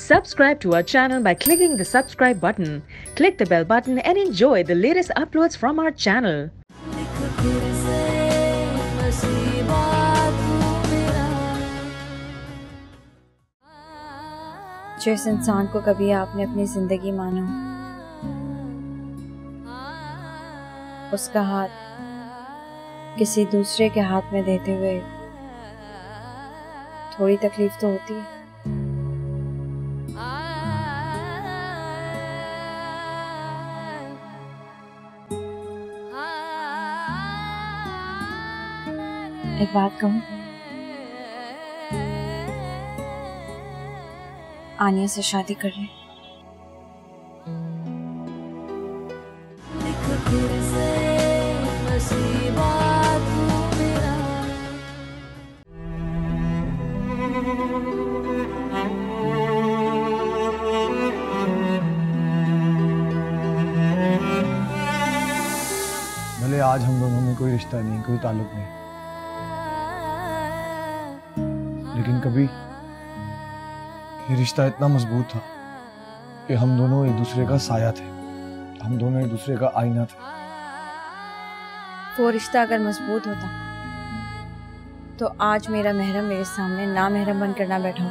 Subscribe to our channel by clicking the subscribe button. Click the bell button and enjoy the latest uploads from our channel. जिस इंसान को कभी आपने अपनी जिंदगी माना, उसका हाथ किसी दूसरे के हाथ में देते हुए थोड़ी तकलीफ तो होती है। एक बात कहूं, आनिया से शादी कर रहे हैं। भले आज हम दोनों में कोई रिश्ता नहीं, कोई ताल्लुक नहीं, लेकिन कभी ये रिश्ता इतना मजबूत था कि हम दोनों एक दूसरे का साया थे, हम दोनों एक दूसरे का आईना थे। वो रिश्ता अगर मजबूत होता तो आज मेरा महरम मेरे सामने ना महरम बनकर ना बैठा हो।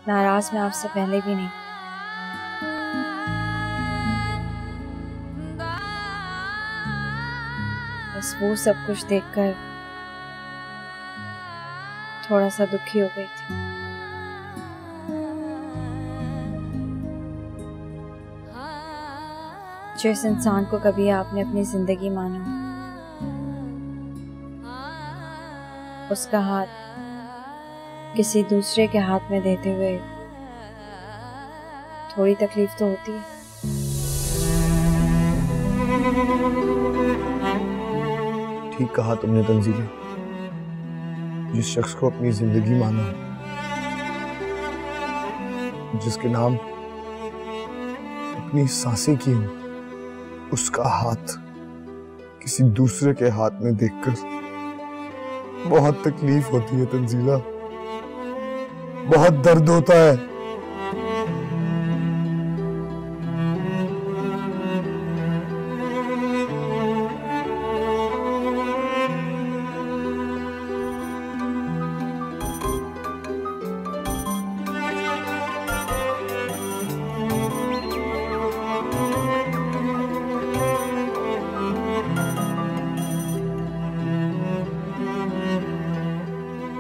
नाराज मैं आपसे पहले भी नहीं, बस वो सब कुछ देखकर थोड़ा सा दुखी हो गई थी। जिस इंसान को कभी आपने अपनी जिंदगी माना, उसका हाथ किसी दूसरे के हाथ में देते हुए थोड़ी तकलीफ तो होती है। ठीक कहा तुमने तंजीला। जिस शख्स को अपनी जिंदगी माना, जिसके नाम अपनी सांसें की हो, उसका हाथ किसी दूसरे के हाथ में देखकर बहुत तकलीफ होती है तंजीला, बहुत दर्द होता है।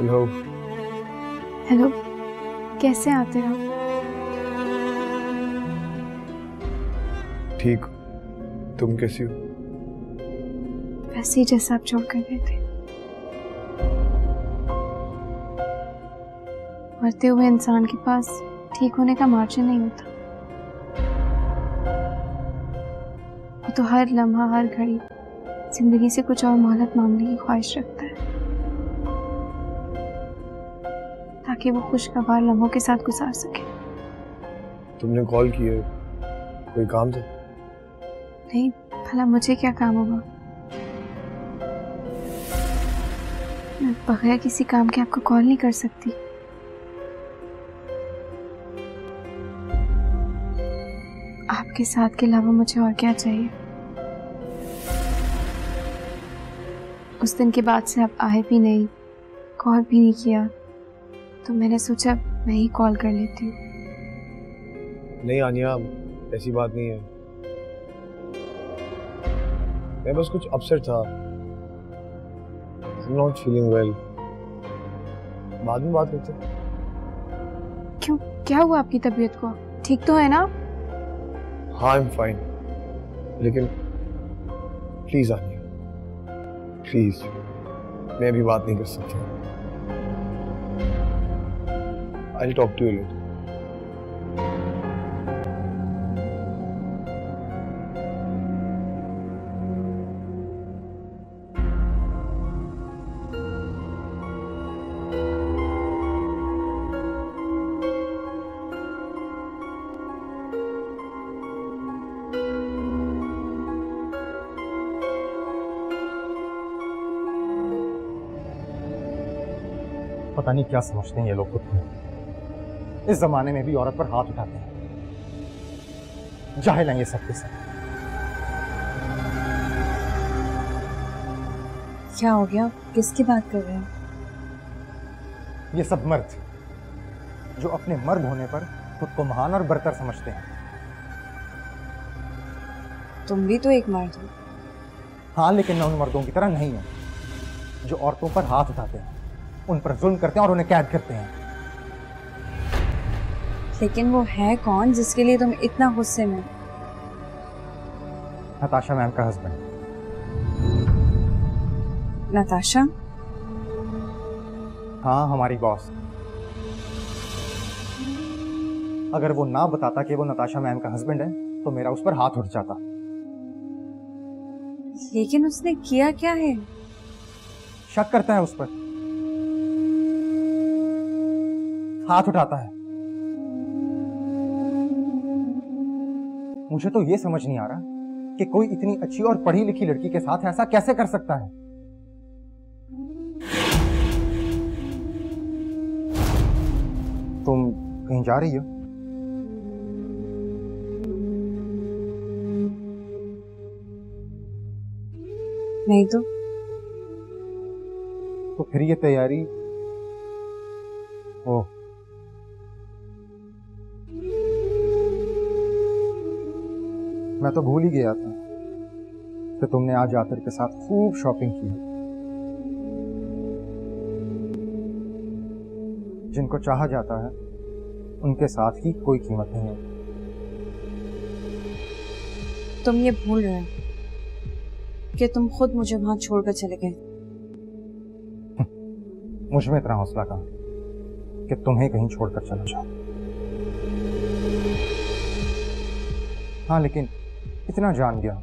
हेलो। हेलो, कैसे आते हो? ठीक, तुम कैसी हो? वैसे ही जैसा आप जोड़ कर गए थे। मरते हुए इंसान के पास ठीक होने का मार्जिन नहीं होता। वो तो हर लम्हा, हर घड़ी जिंदगी से कुछ और मोहलत मांगने की ख्वाहिश रखता है, ताकि वो खुशगवार लम्हों के साथ गुजार सके। तुमने कॉल किया, कोई काम था? नहीं, भला मुझे क्या काम होगा? मैं बगैर किसी काम के आपको कॉल नहीं कर सकती। आपके साथ के अलावा मुझे और क्या चाहिए? उस दिन के बाद से आप आए भी नहीं, कॉल भी नहीं किया, तो मैंने सोचा मैं ही कॉल कर लेती हूँ। नहीं आनिया, ऐसी बात नहीं है। मैं बस कुछ अपसेट था। I'm not feeling well. बाद में बात करते हैं। क्यों, क्या हुआ आपकी तबीयत को? ठीक तो है ना? हाँ, I'm fine. लेकिन प्लीज आनिया, प्लीज, मैं अभी बात नहीं कर सकता। I'll talk to you later. पता नहीं क्या समझते हैं ये लोग खुद को। इस जमाने में भी औरत पर हाथ उठाते हैं। जाहिल हैं ये सब के सब। क्या हो गया? किसकी बात कर रहे हैं? ये सब मर्द जो अपने मर्द होने पर खुद को महान और बरतर समझते हैं। तुम भी तो एक मर्द हो। हाँ, लेकिन मैं उन मर्दों की तरह नहीं हूं जो औरतों पर हाथ उठाते हैं, उन पर जुल्म करते हैं और उन्हें कैद करते हैं। लेकिन वो है कौन जिसके लिए तुम इतना गुस्से में? नताशा मैम का हस्बैंड। नताशा? हाँ, हमारी बॉस। अगर वो ना बताता कि वो नताशा मैम का हस्बैंड है तो मेरा उस पर हाथ उठ जाता। लेकिन उसने किया क्या है? शक करता है उस पर, हाथ उठाता है। मुझे तो ये समझ नहीं आ रहा कि कोई इतनी अच्छी और पढ़ी लिखी लड़की के साथ ऐसा कैसे कर सकता है। तुम कहीं जा रही हो? नहीं तो फिर ये तैयारी? ओह, मैं तो भूल ही गया था कि तुमने आज आतर के साथ खूब शॉपिंग की। जिनको चाहा जाता है उनके साथ की कोई कीमत नहीं है। तुम ये भूल रहे हो कि तुम खुद मुझे वहां छोड़कर चले गए। मुझ में इतना हौसला कहाँ कि तुम्हें कहीं छोड़कर चला जाओ। हाँ, लेकिन इतना जान गया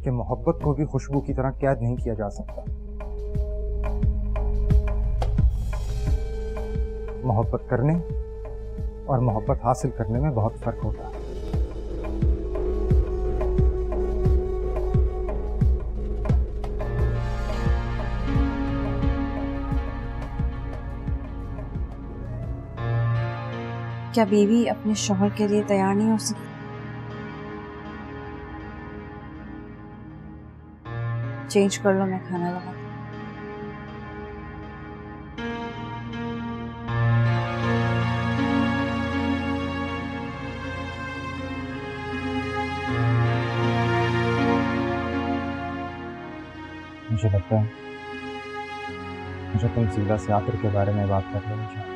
कि मोहब्बत को भी खुशबू की तरह कैद नहीं किया जा सकता। मोहब्बत करने और मोहब्बत हासिल करने में बहुत फर्क होता है। क्या बीवी अपने शौहर के लिए तैयार नहीं हो सकती? चेंज कर लो, मैं खाना लगा। मुझे लगता है मुझे तंजीला से आतर के बारे में बात कर लेनी चाहिए।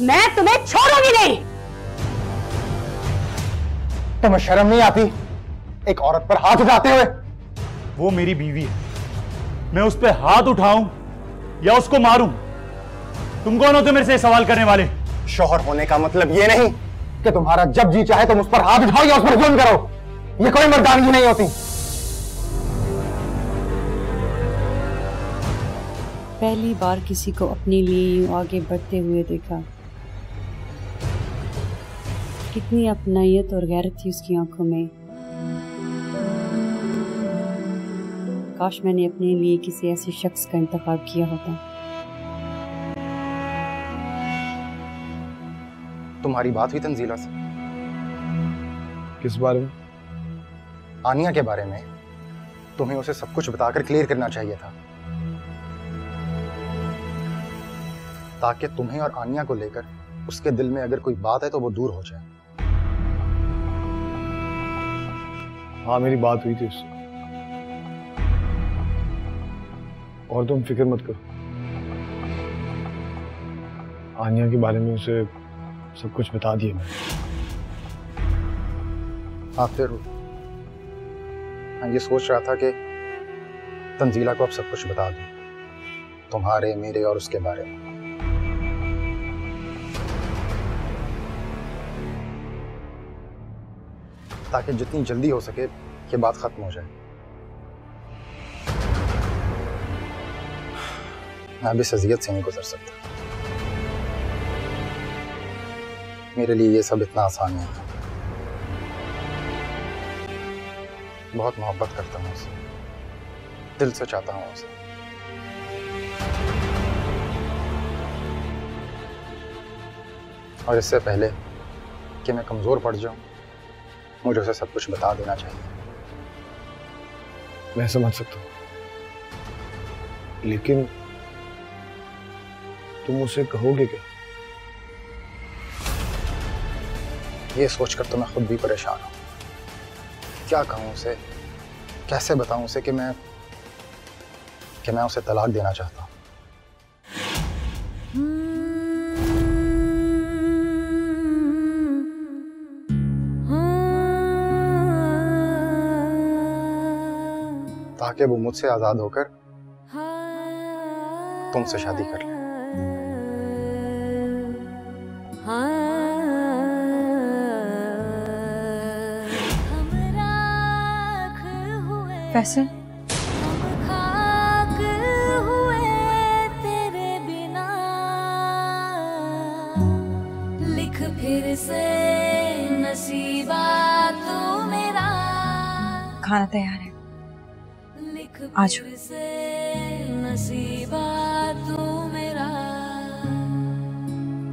मैं तुम्हें छोड़ूंगी नहीं। तुम्हें शर्म नहीं आती एक औरत पर हाथ उठाते हुए? वो मेरी बीवी है, मैं उस पर हाथ उठाऊं या उसको मारूं? तुम कौन होते मेरे से सवाल करने वाले? शौहर होने का मतलब ये नहीं कि तुम्हारा जब जी चाहे तुम उस पर हाथ उठाओ या उस पर जुल्म करो। ये कोई मर्दानगी नहीं होती। पहली बार किसी को अपने लिए यूं आगे बढ़ते हुए देखा। कितनी अपनायत और गैरत थी उसकी आंखों में। काश मैंने अपने लिए किसी ऐसे शख्स का इंतखाब किया होता। तुम्हारी बात हुई तंजीला से? किस बारे में? आनिया के बारे में। तुम्हें उसे सब कुछ बताकर क्लियर करना चाहिए था, ताकि तुम्हें और आनिया को लेकर उसके दिल में अगर कोई बात है तो वो दूर हो जाए। हाँ, मेरी बात हुई थी उससे, और तुम फिक्र मत करो। आनिया के बारे में उसे सब कुछ बता दिया मैंने। फिर मैं ये सोच रहा था कि तंजीला को अब सब कुछ बता दूं, तुम्हारे, मेरे और उसके बारे में। ताकि जितनी जल्दी हो सके ये बात खत्म हो जाए। मैं अब इस अजियत से नहीं गुजर सकता। मेरे लिए ये सब इतना आसान नहीं था। बहुत मोहब्बत करता हूँ उसे, दिल से चाहता हूँ उसे। और इससे पहले कि मैं कमजोर पड़ जाऊं, मुझे उसे सब कुछ बता देना चाहिए। मैं समझ सकता हूँ, लेकिन तुम उसे कहोगे क्या? ये सोचकर तो मैं खुद भी परेशान हूं। क्या कहूं उसे, कैसे बताऊं उसे कि मैं उसे तलाक देना चाहता हूं। ताकि वो मुझसे आजाद होकर तुमसे शादी कर ले। फैसल, लिख फिर से नसीबा तू मेरा। खाना तैयार है, आ जाओ। नसीबा तू मेरा,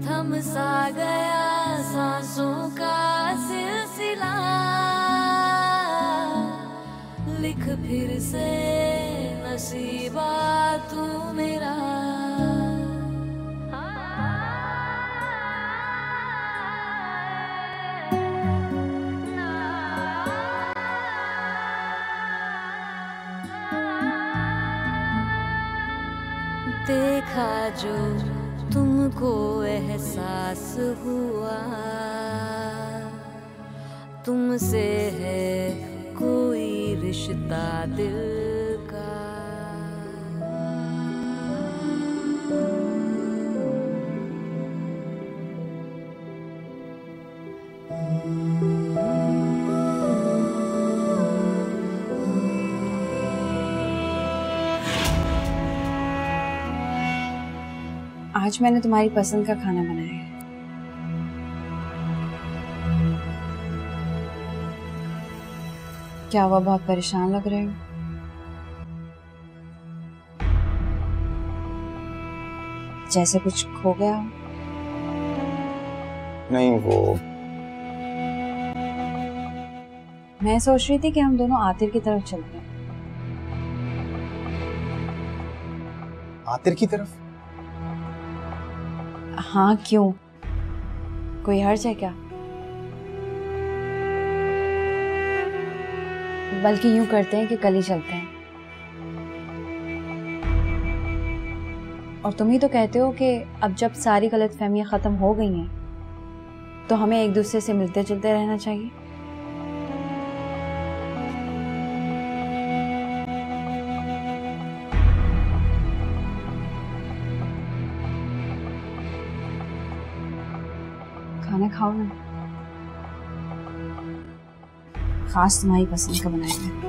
थम सा गया सांसों का सिलसिला। लिख फिर से नसीबा तू मेरा। देखा जो तुमको एहसास हुआ, तुमसे है कोई रिश्ता दिल का। आज मैंने तुम्हारी पसंद का खाना बनाया है। क्या हुआ, बहुत परेशान लग रहे हो? जैसे कुछ खो गया हो? नहीं, वो मैं सोच रही थी कि हम दोनों आतिर की तरफ चलते हैं। आतिर की तरफ? हाँ, क्यों? कोई हर्ज है क्या? बल्कि यूं करते हैं कि कल ही चलते हैं। और तुम ही तो कहते हो कि अब जब सारी गलतफहमियां खत्म हो गई हैं तो हमें एक दूसरे से मिलते जुलते रहना चाहिए। खाना खाओ ना, खास तुम्हारी पसंद का बनाया है।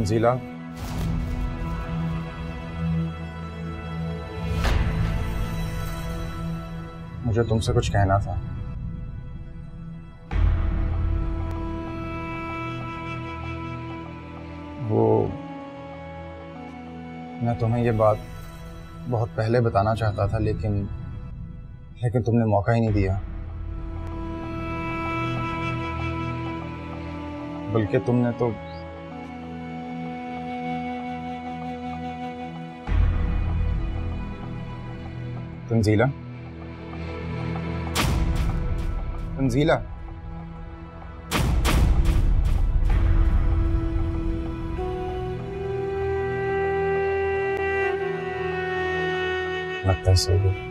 तंजीला, मुझे तुमसे कुछ कहना था। वो मैं तुम्हें ये बात बहुत पहले बताना चाहता था, लेकिन तुमने मौका ही नहीं दिया। बल्कि तुमने तो तंजीला, तंजीला, लगता है सो गई।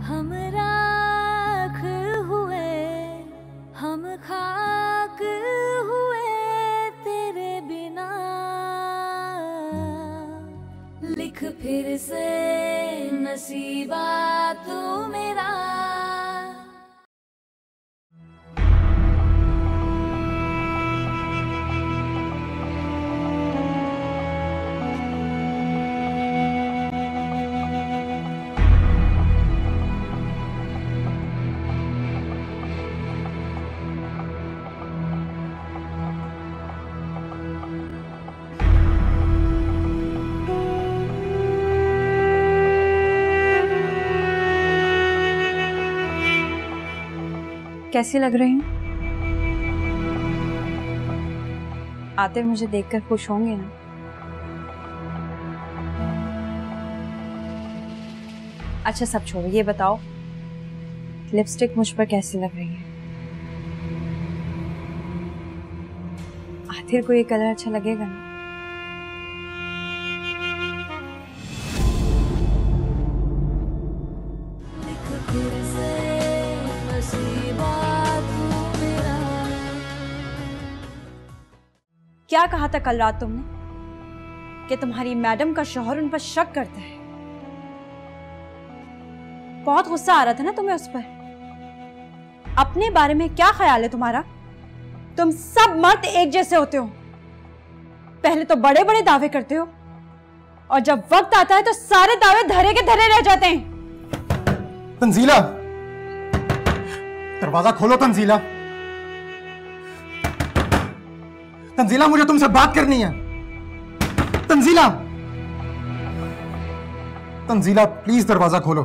हम राख हुए, हम खाक हुए तेरे बिना, लिख फिर से नसीबा तू मेरा। कैसी लग रही हूँ? आते मुझे देखकर खुश होंगे ना? अच्छा सब छोड़ो, ये बताओ लिपस्टिक मुझ पर कैसी लग रही है? आखिर को ये कलर अच्छा लगेगा ना? क्या कहा था कल रात तुमने कि तुम्हारी मैडम का शौहर उन पर शक करता है? बहुत गुस्सा आ रहा था ना तुम्हें उस पर। अपने बारे में क्या ख्याल है तुम्हारा? तुम सब मर्द एक जैसे होते हो। पहले तो बड़े बड़े दावे करते हो और जब वक्त आता है तो सारे दावे धरे के धरे रह जाते हैं। तंजीला, दरवाजा खोलो। तंजीला, तंजीला, मुझे तुमसे बात करनी है। तंजीला, तंजीला प्लीज दरवाजा खोलो।